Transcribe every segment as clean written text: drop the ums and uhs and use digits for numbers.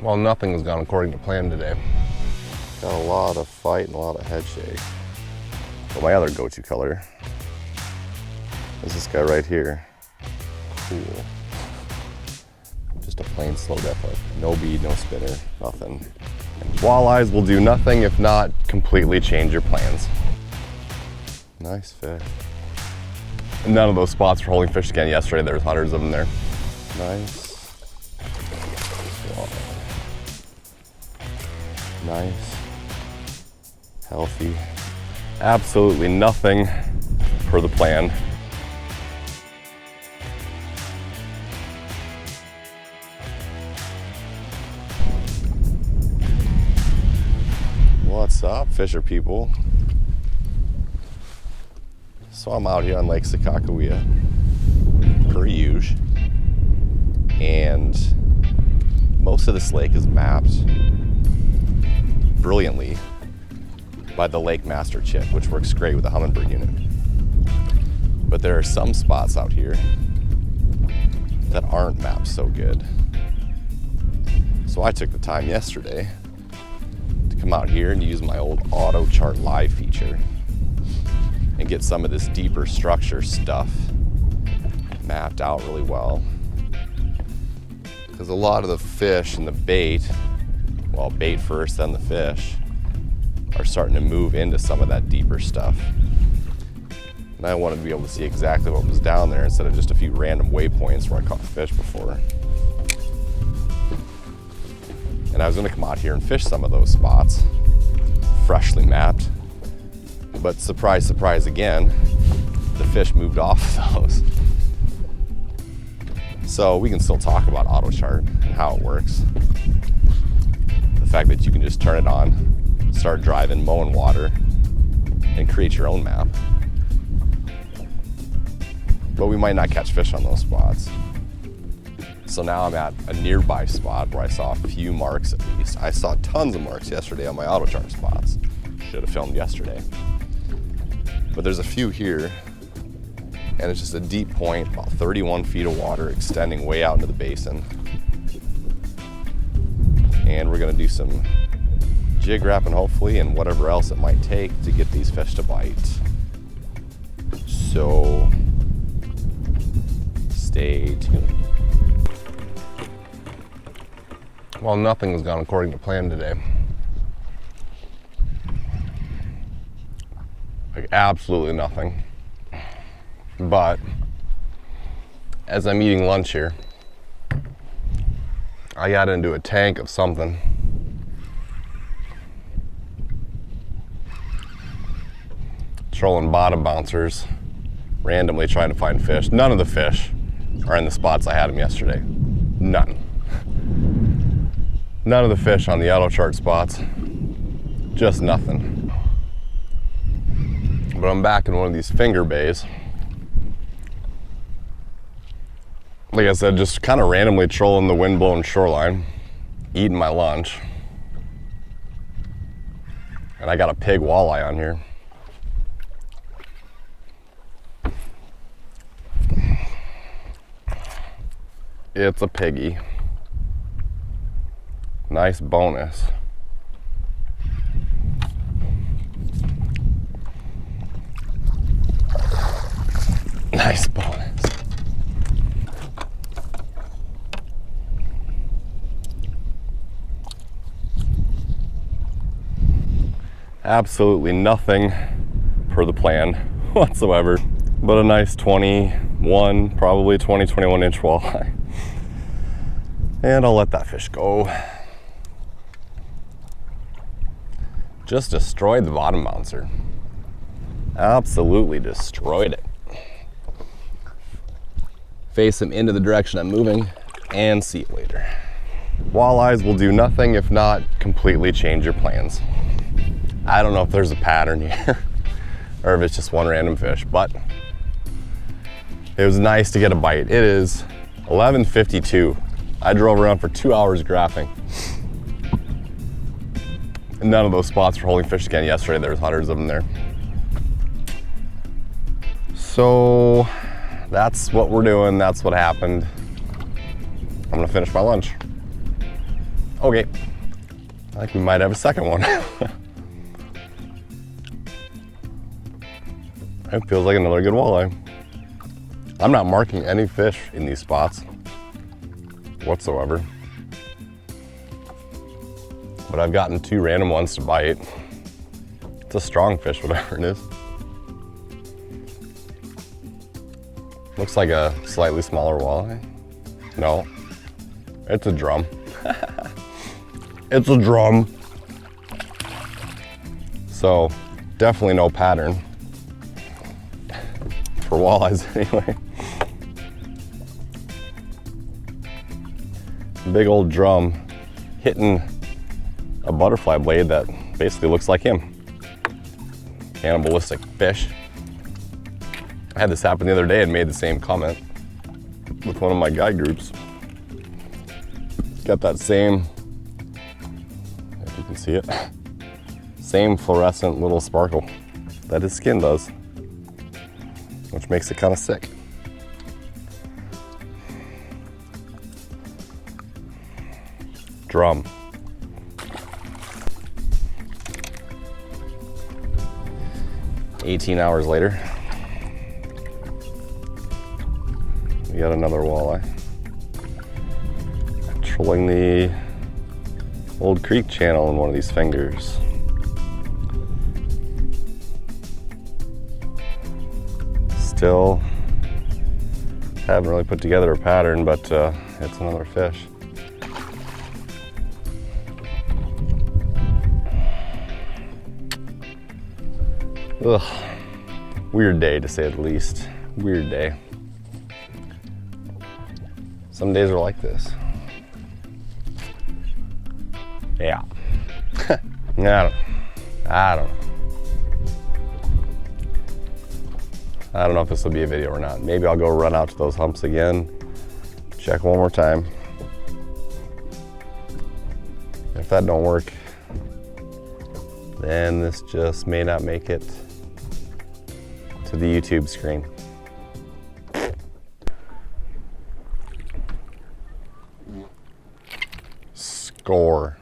Well, nothing has gone according to plan today. Got a lot of fight and a lot of head shake. But my other go-to color is this guy right here. Cool. Just a plain slow death hook. No bead, no spinner, nothing. And walleyes will do nothing if not completely change your plans. Nice fish. None of those spots were holding fish again yesterday. There was hundreds of them there. Nice. Nice. Healthy. Absolutely nothing per the plan. What's up, fisher people? So I'm out here on Lake Sakakawea, per usual, and most of this lake is mapped brilliantly by the Lake Master chip, which works great with the Humminbird unit. But there are some spots out here that aren't mapped so good. So I took the time yesterday to come out here and use my old Autochart live feature and get some of this deeper structure stuff mapped out really well. Because a lot of the fish and the bait, well, bait first, then the fish, are starting to move into some of that deeper stuff. And I wanted to be able to see exactly what was down there instead of just a few random waypoints where I caught fish before. And I was gonna come out here and fish some of those spots, freshly mapped. But surprise, surprise again, the fish moved off of those. So we can still talk about Autochart and how it works. The fact that you can just turn it on, start driving, mowing water, and create your own map. But we might not catch fish on those spots. So now I'm at a nearby spot where I saw a few marks at least. I saw tons of marks yesterday on my Autochart spots. Should have filmed yesterday. But there's a few here, and it's just a deep point, about 31 feet of water extending way out into the basin. And we're gonna do some jig wrapping hopefully, and whatever else it might take to get these fish to bite. So stay tuned. Well, nothing has gone according to plan today. Like absolutely nothing. But as I'm eating lunch here, I got into a tank of something. Trolling bottom bouncers, randomly trying to find fish. None of the fish are in the spots I had them yesterday. None. None of the fish on the Autochart spots. Just nothing. But I'm back in one of these finger bays. Like I said, just kind of randomly trolling the wind-blown shoreline, eating my lunch. And I got a pig walleye on here. It's a piggy. Nice bonus. Nice bonus. Absolutely nothing per the plan whatsoever, but a nice 21, probably 20, 21 inch walleye. And I'll let that fish go. Just destroyed the bottom bouncer. Absolutely destroyed it. Face him into the direction I'm moving and see it later. Walleyes will do nothing if not completely change your plans. I don't know if there's a pattern here or if it's just one random fish, but it was nice to get a bite. It is 11:52. I drove around for 2 hours graphing. And none of those spots were holding fish again yesterday. There was hundreds of them there. So that's what we're doing. That's what happened. I'm gonna finish my lunch. Okay, I think we might have a second one. It feels like another good walleye. I'm not marking any fish in these spots whatsoever. But I've gotten 2 random ones to bite. It's a strong fish, whatever it is. Looks like a slightly smaller walleye. No, it's a drum. It's a drum. So definitely no pattern. For walleyes anyway. Big old drum hitting a butterfly blade that basically looks like him. Cannibalistic fish. I had this happen the other day and made the same comment with one of my guide groups. Got that same, if you can see it, same fluorescent little sparkle that his skin does, which makes it kind of sick. Drum. "18 hours later, we got another walleye. Trolling the old creek channel in one of these fingers. Still haven't really put together a pattern, but it's another fish. Ugh. Weird day to say the least. Weird day. Some days are like this. Yeah. I don't know if this will be a video or not. Maybe I'll go run out to those humps again, check one more time. If that don't work, then this just may not make it to the YouTube screen. Score.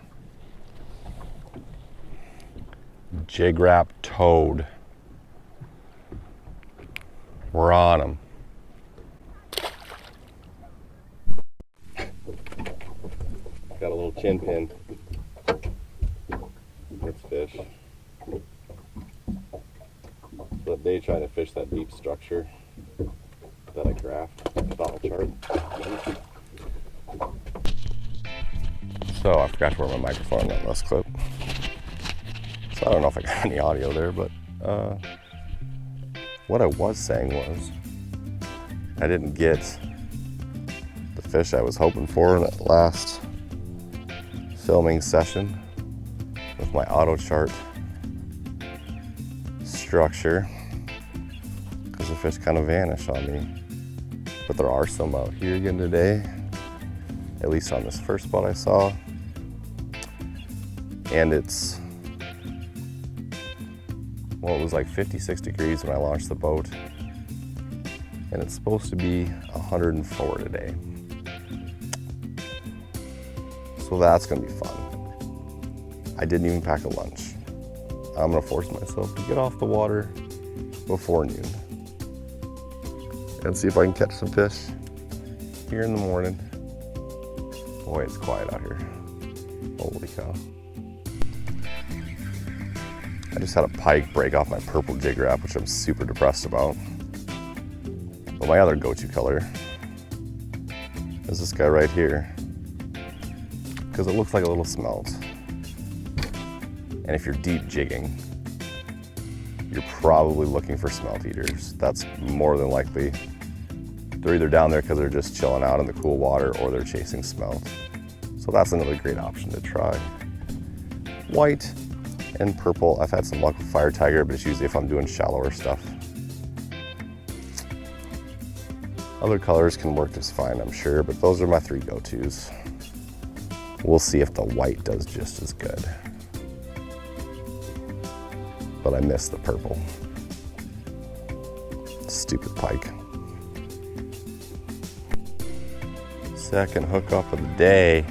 Jig wrap toad. We're on them. Got a little chin pin. It's fish. But they trying to fish that deep structure that I graphed with Autochart. So I forgot to wear my microphone in that last clip. So I don't know if I got any audio there, but what I was saying was I didn't get the fish I was hoping for in that last filming session with my Autochart structure because the fish kind of vanished on me. But there are some out here again today, at least on this first spot I saw. And it's, well, it was like 56 degrees when I launched the boat, and it's supposed to be 104 today. So that's gonna be fun. I didn't even pack a lunch. I'm gonna force myself to get off the water before noon and see if I can catch some fish here in the morning. Boy, it's quiet out here. Holy cow. I just had a pike break off my purple jig wrap, which I'm super depressed about. But my other go-to color is this guy right here, because it looks like a little smelt. And if you're deep jigging, you're probably looking for smelt eaters. That's more than likely. They're either down there because they're just chilling out in the cool water, or they're chasing smelt. So that's another great option to try. White and purple. I've had some luck with fire tiger, but it's usually if I'm doing shallower stuff. Other colors can work just fine, I'm sure, but those are my 3 go-tos. We'll see if the white does just as good. But I missed the purple. Stupid pike. Second hookup of the day.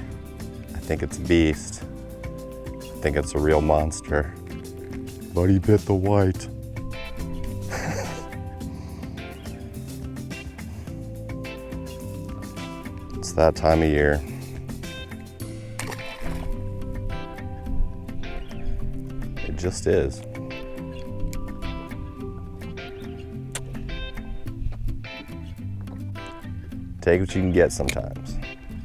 I I think it's a beast. I think it's a real monster. But he bit the white. It's that time of year. It just is. Take what you can get sometimes.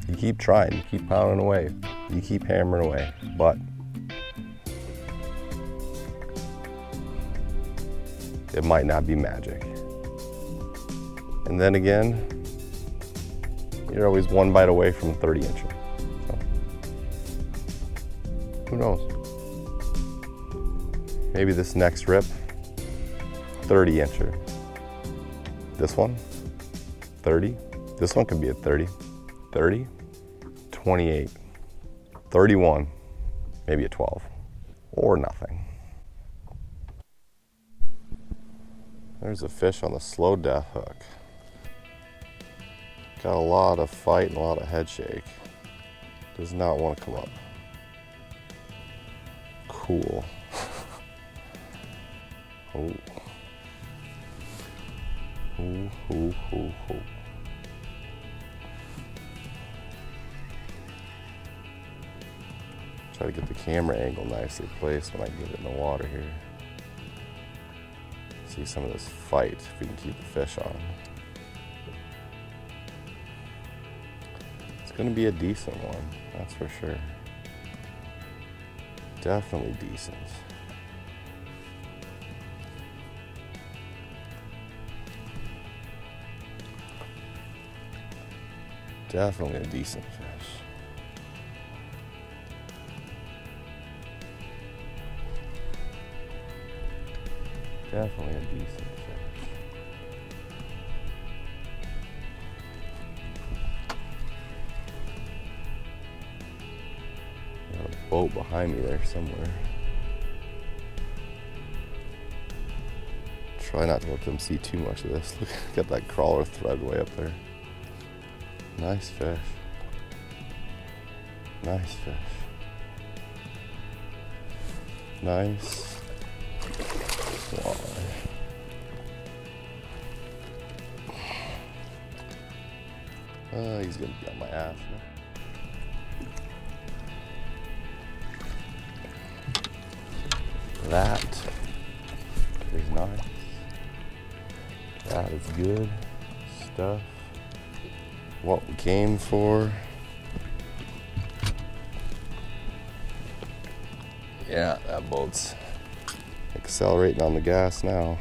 You keep trying, you keep pounding away, you keep hammering away, but it might not be magic. And then again, you're always one bite away from 30 incher. So, who knows? Maybe this next rip, 30 incher. This one, 30. This one could be a 30. 30, 28, 31, maybe a 12, or nothing. There's a fish on the slow death hook. Got a lot of fight and a lot of head shake. Does not want to come up. Cool. Oh. Ooh, ooh, ooh, ooh. Try to get the camera angle nicely placed when I get it in the water here. See some of this fight, if we can keep the fish on. It's gonna be a decent one, that's for sure. Definitely decent. Definitely a decent fish. Definitely a decent fish. Got a boat behind me there somewhere. Try not to let them see too much of this. Look, got that crawler thread way up there. Nice fish. Nice fish. Nice. Walleye. He's gonna be on my ass now. That is nice. That is good stuff. What we came for. Yeah, that boat's accelerating on the gas now.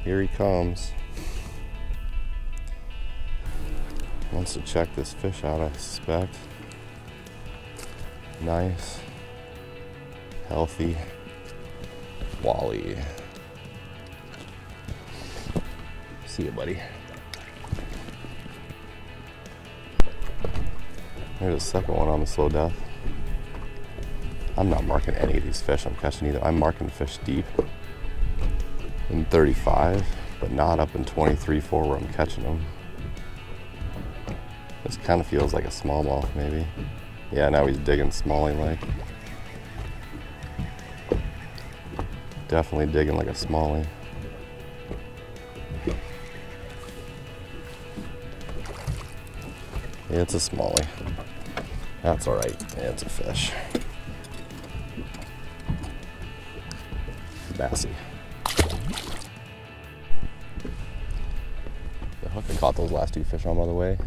Here he comes. Wants to check this fish out, I suspect. Nice, healthy walleye. See you, buddy. There's a second one on the slow death. I'm not marking any of these fish I'm catching either. I'm marking fish deep in 35, but not up in 23-4 where I'm catching them. This kind of feels like a smallmouth maybe. Yeah, now he's digging smallie like. Definitely digging like a smallie. Yeah, it's a smallie. That's all right. Yeah, it's a fish. Bassy. The hook I caught those last two fish on, by the way,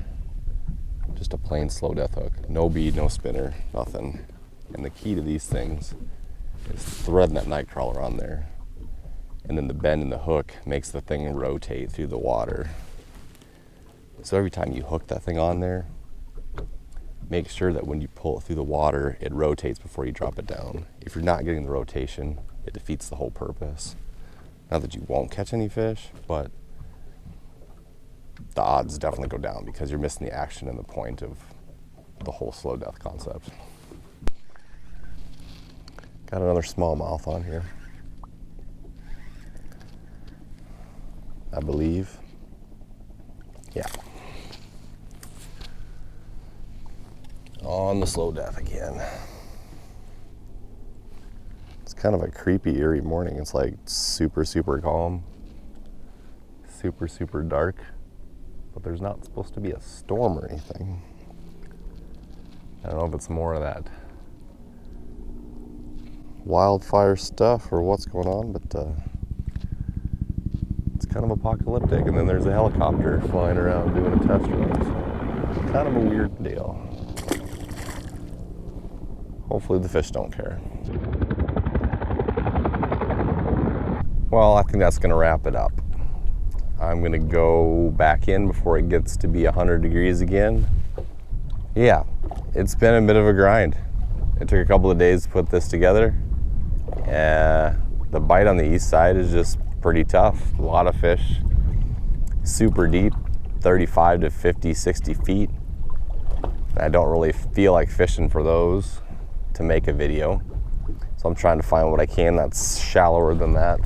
just a plain slow death hook. No bead, no spinner, nothing. And the key to these things is threading that night crawler on there. And then the bend in the hook makes the thing rotate through the water. So every time you hook that thing on there, make sure that when you pull it through the water, it rotates before you drop it down. If you're not getting the rotation, it defeats the whole purpose. Not that you won't catch any fish, but the odds definitely go down because you're missing the action and the point of the whole slow death concept. Got another smallmouth on here, I believe. Yeah. on the slow death again. It's kind of a creepy, eerie morning. It's like super, super calm, super, super dark, but there's not supposed to be a storm or anything. I don't know if it's more of that wildfire stuff or what's going on, but it's kind of apocalyptic. And then there's a helicopter flying around doing a test run, so kind of a weird deal. Hopefully the fish don't care. Well, I think that's gonna wrap it up. I'm gonna go back in before it gets to be 100 degrees again. Yeah, it's been a bit of a grind. It took a couple of days to put this together. The bite on the east side is just pretty tough. A lot of fish, super deep, 35 to 50, 60 feet. I don't really feel like fishing for those to make a video. So I'm trying to find what I can that's shallower than that.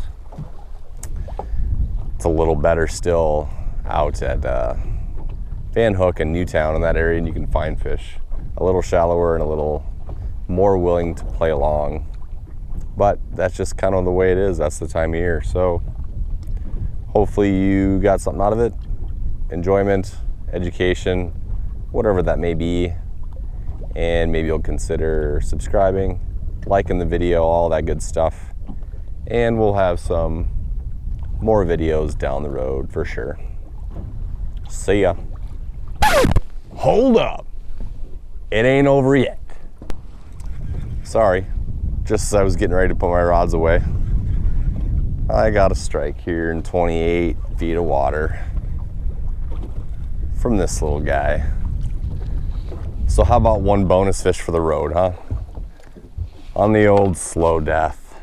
It's a little better still out at Van Hook and Newtown in that area, and you can find fish a little shallower and a little more willing to play along. But that's just kind of the way it is. That's the time of year. So hopefully you got something out of it. Enjoyment, education, whatever that may be. And maybe you'll consider subscribing, liking the video, all that good stuff. And we'll have some more videos down the road for sure. See ya. Hold up. It ain't over yet. Sorry. Just as I was getting ready to put my rods away, I got a strike here in 28 feet of water from this little guy. So how about one bonus fish for the road, huh? On the old slow death.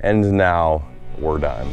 And now we're done.